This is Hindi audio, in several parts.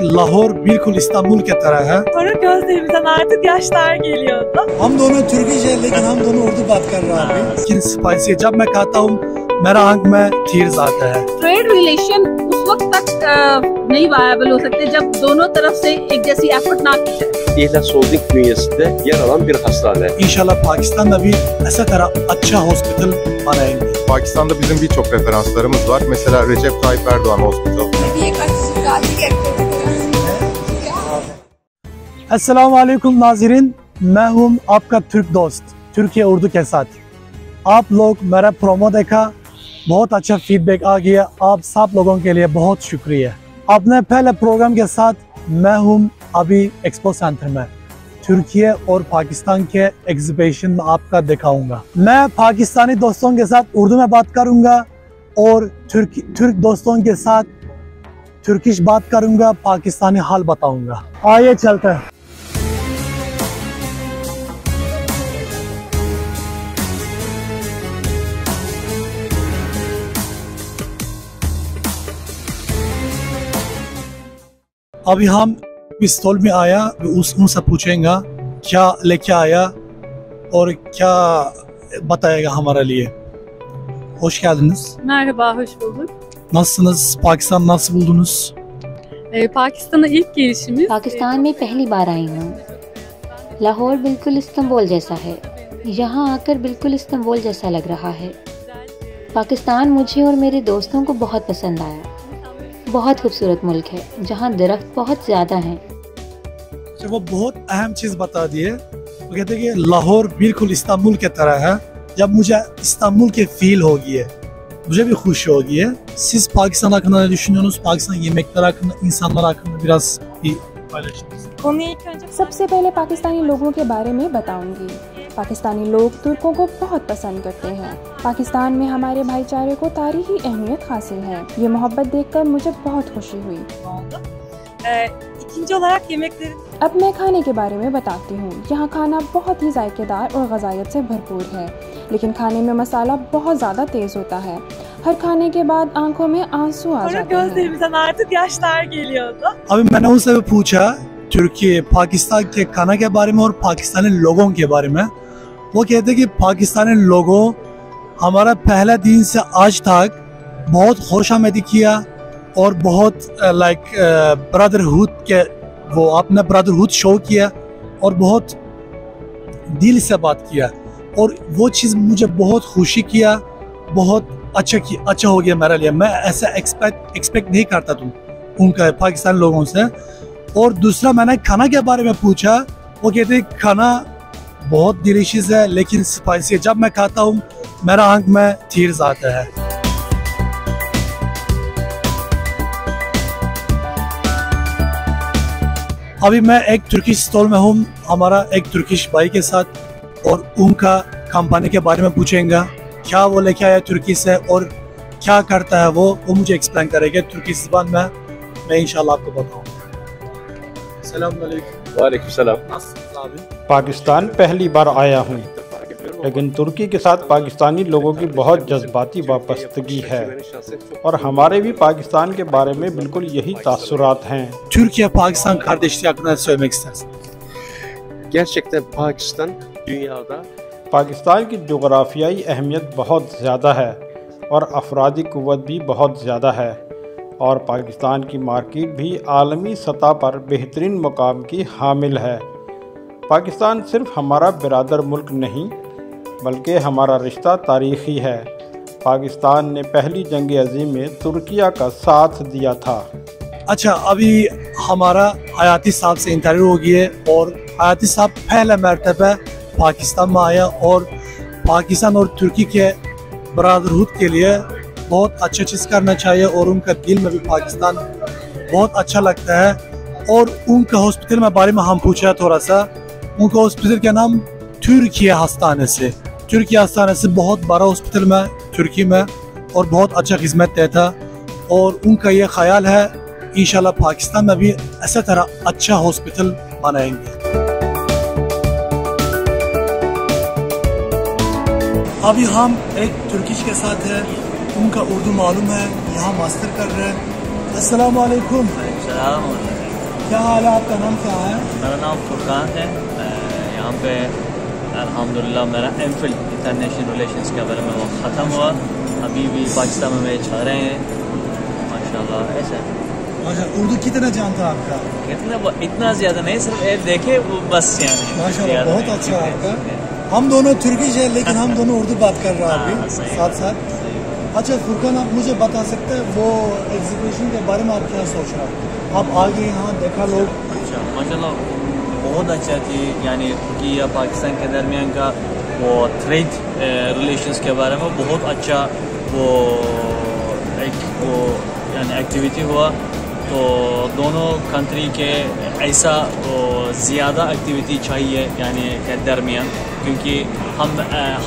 Lahor bilkul İstanbul के तरह है। Sonra gözlerimizden artık yaşlar geliyordu. हम दोनों तुर्किश है लेकिन हम दोनों उर्दू बात कर रहे हैं अभी। लेकिन स्पाइसी जब मैं खाता हूँ मेरा आंख में tears आता है। ट्रेड रिलेशन उस वक्त तक नहीं वायबल हो सकते जब दोनों तरफ से एक जैसी एफर्ट ना की जाए। İhlas Holding bünyesinde yer alan bir hastane. İnşallah Pakistan'da bir ऐसा तरह अच्छा हॉस्पिटल बनाएंगे। Pakistan'da bizim birçok referanslarımız var. Mesela Recep Tayyip Erdoğan Hospital. अस्सलाम वालेकुम नाज़रीन, मैं हूं आपका तुर्क दोस्त तुर्की उर्दू के साथ। आप लोग मेरा प्रोमो देखा, बहुत अच्छा फीडबैक आ गया, आप सब लोगों के लिए बहुत शुक्रिया। अपने पहले प्रोग्राम के साथ मैं हूं अभी एक्सपो सेंटर में, तुर्की और पाकिस्तान के एग्जीबिशन में आपका दिखाऊंगा। मैं पाकिस्तानी दोस्तों के साथ उर्दू में बात करूंगा और तुर्क दोस्तों के साथ तुर्किश बात करूंगा, पाकिस्तानी हाल बताऊंगा। आइए चलते हैं। अभी हम इस स्टॉल में आया, उनसे पूछेंगे क्या लेके आया और क्या बताएगा हमारे लिए। Hoş geldiniz. Merhaba, hoş bulduk. Nasılsınız? Pakistan nasıl buldunuz? Pakistan'a ilk gelişimiz. Pakistan में पहली बार आई हूँ। लाहौर बिल्कुल इस्तांबुल जैसा है। यहाँ आकर बिल्कुल इस्तांबुल जैसा लग रहा है। पाकिस्तान मुझे और मेरे दोस्तों को बहुत पसंद आया। बहुत खूबसूरत मुल्क है जहाँ दरख्त बहुत ज़्यादा हैं। वो बहुत अहम चीज़ बता दी है। वो कहते हैं कि लाहौर बिल्कुल इस्तांबुल की तरह है। जब मुझे इस्तांबul की फील होगी है, मुझे भी खुशी होगी है। Siz Pakistan hakkında ne düşünüyorsunuz? Pakistan yemekleri hakkında, insanlar hakkında biraz bir paylaşınız. Konuyu ilk önce सबसे पहले पाकिस्तानी लोगों के बारे में बताऊंगी। पाकिस्तानी लोग तुर्कों को बहुत पसंद करते हैं। पाकिस्तान में हमारे भाईचारे को तारीखी अहमियत हासिल है। ये मोहब्बत देखकर मुझे बहुत खुशी हुई। İkinci olarak yemeklerin. अब मैं खाने के बारे में बताती हूँ। यहाँ खाना बहुत ही जायकेदार और गजायत से भरपूर है, लेकिन खाने में मसाला बहुत ज़्यादा तेज़ होता है। हर खाने के बाद आंखों में आंसू आ Sonra जाते हैं। gözlerimizden artık yaşlar geliyordu. अभी मैंने उनसे पूछा तुर्की पाकिस्तान के खाना के बारे में और पाकिस्तानी लोगों के बारे में। वो कहते हैं कि पाकिस्तानी लोगों हमारा पहला दिन से आज तक बहुत खुशामदी किया और बहुत लाइक ब्रदरहुड के वो अपना ब्रदरहुड शो किया और बहुत दिल से बात किया और वो चीज़ मुझे बहुत खुशी किया, बहुत अच्छा हो गया मेरे लिए। मैं ऐसा एक्सपेक्ट नहीं करता था उनका पाकिस्तानी लोगों से। और दूसरा मैंने खाना के बारे में पूछा, वो कहते हैं खाना बहुत डिलीशियस है लेकिन स्पाइसी है। जब मैं खाता हूँ मेरा आंख में tears आता है। अभी मैं एक तुर्किश स्टॉल में हूँ, हमारा एक तुर्किश भाई के साथ, और उनका कंपनी के बारे में पूछेंगे क्या वो लेके आया तुर्की से और क्या करता है वो मुझे एक्सप्लेन करेगा तुर्की ज़बान में। मैं इंशाल्लाह आपको बताऊँगा। अस्सलाम वालेकुम। वालेकुम सलाम। पाकिस्तान पहली बार आया हूँ, लेकिन तुर्की के साथ पाकिस्तानी लोगों की बहुत जज्बाती वाबस्तगी है और हमारे भी पाकिस्तान के बारे में बिल्कुल यही तासुरात हैं। Türkiye Pakistan kardeşliği hakkında ne söylemek istersin? Gerçekten Pakistan dünyada Pakistan की जोग्राफियाई अहमियत बहुत ज़्यादा है और अफरादी क़ुव्वत भी बहुत ज़्यादा है और पाकिस्तान की मार्केट भी आलमी सतह पर बेहतरीन मुकाम की हामिल है। पाकिस्तान सिर्फ हमारा बिरादर मुल्क नहीं बल्कि हमारा रिश्ता तारीख़ी है। पाकिस्तान ने पहली जंग अज़ीम में तुर्किया का साथ दिया था। अच्छा, अभी हमारा हयाती साहब से इंटरव्यू हो गया और हयाती साहब पहले मरतबा पाकिस्तान में आया और पाकिस्तान और तुर्की के ब्रदरहुड के लिए बहुत अच्छा चीज़ करना चाहिए और उनका दिल में भी पाकिस्तान बहुत अच्छा लगता है। और उनका हॉस्पिटल में बारे में हम पूछा थोड़ा सा। उनका हॉस्पिटल का नाम तुर्की हस्ताने से, तुर्की हस्ताने से बहुत बड़ा हॉस्पिटल में तुर्की में और बहुत अच्छा खिदमत देता। और उनका ये ख्याल है इंशाल्लाह पाकिस्तान में भी ऐसा तरह अच्छा हॉस्पिटल बनाएंगे। अभी हम एक तुर्किश के साथ है, उनका उर्दू मालूम है, यहाँ मास्टर कर रहे हैं। अस्सलाम वालेकुम। क्या हाल है, आपका नाम क्या है? मेरा नाम फुरकान है। यहाँ पे अल्हम्दुलिल्लाह मेरा एमफिल इंटरनेशनल रिलेशंस के बारे में वो ख़त्म हुआ। अभी भी पाकिस्तान में मैं छा रहे हैं माशाल्लाह। ऐसा अच्छा, उर्दू कितना जानता है आपका? कितना, इतना ज़्यादा नहीं, सिर्फ एक देखे वो बस यानी माशाल्लाह बहुत अच्छा है आपका। हम दोनों तुर्किश है लेकिन हम दोनों उर्दू बात कर रहे हैं अभी साथ साथ। अच्छा फुरकान, आप मुझे बता सकते हैं वो एग्जीबिशन के बारे में आप क्या सोच रहे हैं? आप आगे यहाँ देखा लोग? अच्छा माशाल्लाह बहुत अच्छा थी, यानी तुर्की या पाकिस्तान के दरमियान का वो ट्रेड रिलेशंस के बारे में बहुत अच्छा वो यानी एक्टिविटी हुआ। तो दोनों कंट्री के ऐसा ज़्यादा एक्टिविटी चाहिए यानी के दरमियान, क्योंकि हम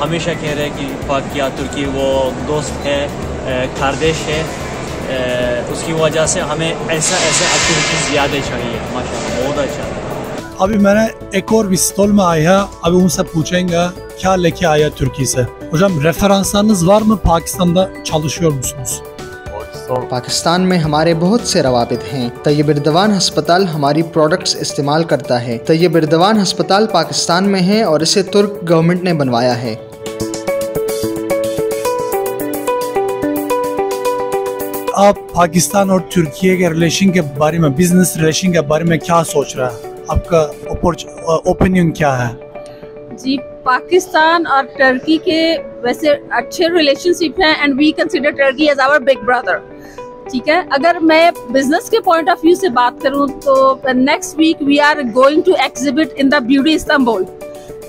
हमेशा कह रहे हैं कि पाक या तुर्की वो दोस्त है, खारदेश है। उसकी वजह से हमें ऐसा एक्टिविटी ज़्यादा चाहिए माशाल्लाह बहुत अच्छा। अभी मैंने एक और bir stol में आया, अभी उनसे पूछेंगे क्या लेके आया Türkiye से। Hocam referanslarınız var mı? Pakistan'da çalışıyor musunuz? Pakistan में हमारे बहुत से रवाबित हैं। तैयब एर्दवान हस्पताल हमारी प्रोडक्ट्स इस्तेमाल करता है। तैयब एर्दवान हस्पताल पाकिस्तान में है और इसे तुर्क गवर्नमेंट ने बनवाया है। आप पाकिस्तान और तुर्की के रिलेशन के बारे में, बिजनेस रिलेशन के बारे में क्या सोच रहा है? आपका ओपिनियन क्या है? जी, पाकिस्तान और टर्की के वैसे अच्छे रिलेशनशिप हैं and we consider Turkey as our big brother. ठीक है, अगर मैं बिजनेस के पॉइंट ऑफ व्यू से बात करूं तो next week we are going to exhibit in the Beauty Istanbul.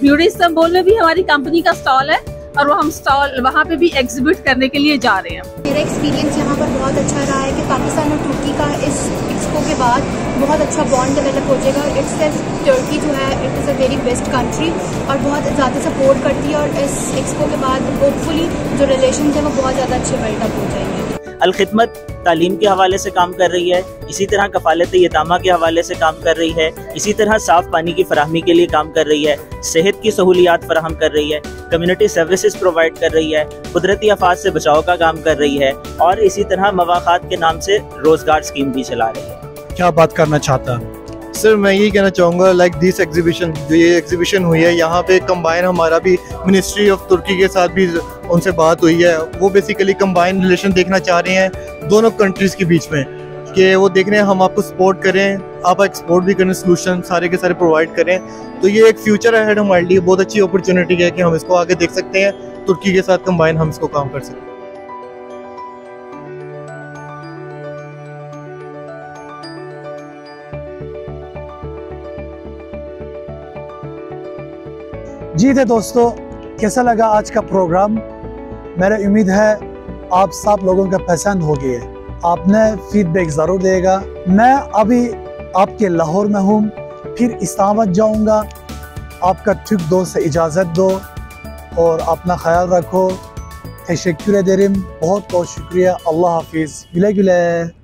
Beauty Istanbul में भी हमारी कंपनी का स्टॉल है और वो हम स्टॉल वहाँ पे भी एग्जिबिट करने के लिए जा रहे हैं। मेरा एक्सपीरियंस यहाँ पर बहुत अच्छा रहा है कि पाकिस्तान और तुर्की का इस एक्सपो के बाद बहुत अच्छा बॉन्ड डेवलप हो जाएगा। इट्स टर्की जो है it is a very best country और बहुत ज़्यादा सपोर्ट करती है और इस एक्सपो के बाद होपफुली जो रिलेशन है वो बहुत ज़्यादा अच्छे बिल्डअप हो जाएंगे। अलखिदमत तालीम के हवाले से काम कर रही है, इसी तरह कफ़ालत यतामा के हवाले से काम कर रही है, इसी तरह साफ़ पानी की फराहमी के लिए काम कर रही है, सेहत की सहूलियात फराहम कर रही है, कम्युनिटी सर्विसेज प्रोवाइड कर रही है, कुदरती आफात से बचाव का काम कर रही है और इसी तरह मवाखात के नाम से रोज़गार स्कीम भी चला रही है। क्या बात करना चाहता है? सर मैं यही कहना चाहूँगा लाइक दिस एग्जीबिशन, जो ये एग्जीबिशन हुई है यहाँ पे कंबाइन हमारा भी मिनिस्ट्री ऑफ तुर्की के साथ भी उनसे बात हुई है। वो बेसिकली कंबाइन रिलेशन देखना चाह रहे हैं दोनों कंट्रीज़ के बीच में, कि वो देख रहे हैं हम आपको सपोर्ट करें, आप एक्सपोर्ट भी करें, सोल्यूशन सारे के सारे प्रोवाइड करें। तो ये एक फ्यूचर अहेड हमारे लिए बहुत अच्छी अपॉर्चुनिटी है कि हम इसको आगे देख सकते हैं, तुर्की के साथ कंबाइन हम इसको काम कर सकते हैं। जी थे दोस्तों, कैसा लगा आज का प्रोग्राम? मेरा उम्मीद है आप सब लोगों का पसंद हो गया। आपने फीडबैक ज़रूर देगा। मैं अभी आपके लाहौर में हूँ, फिर इस्लामाबाद जाऊँगा। आपका ठीक दोस्त से इजाज़त दो और अपना ख्याल रखो। तशक्कुर ederim, बहुत बहुत शुक्रिया। अल्लाह हाफिज़, güle güle।